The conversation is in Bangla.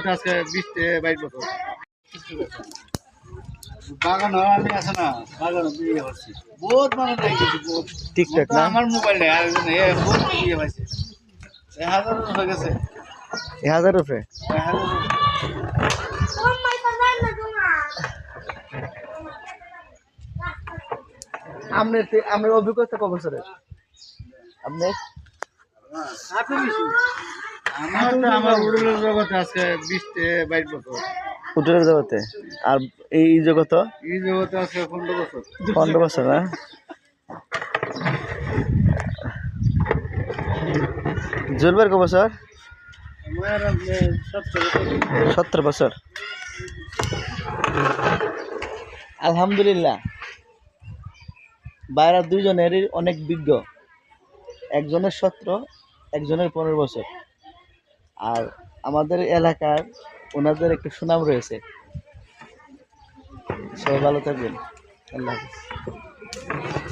জগতে আজকে 20-22 বছর বাগান আমি আছে না বাগান বিয়ে হচ্ছে বহুত মানুষ দেখেছি বহুত টিকটক না আমার মোবাইল নেই আর বহুত বিয়ে হয়েছে 1000 হয়ে গেছে 1000 উপরে 1000 আমার অভিজ্ঞতা কত বছরের আপনি আমার উড়ুলের জগতে আজকে 20-22 বছর হোটেলের জগতে আর এই জগত এই জগতে আজকে 15 বছর 15 বছর না জুলবার কত বছর আমার 17 বছর আলহামদুলিল্লাহ বাইরে দুইজনেরই অনেক বিজ্ঞ একজনের 17 একজনের 15 বছর আর আমাদের এলাকার ওনাদের একটু সুনাম রয়েছে সবাই ভালো থাকবেন আল্লাহ হাফেজ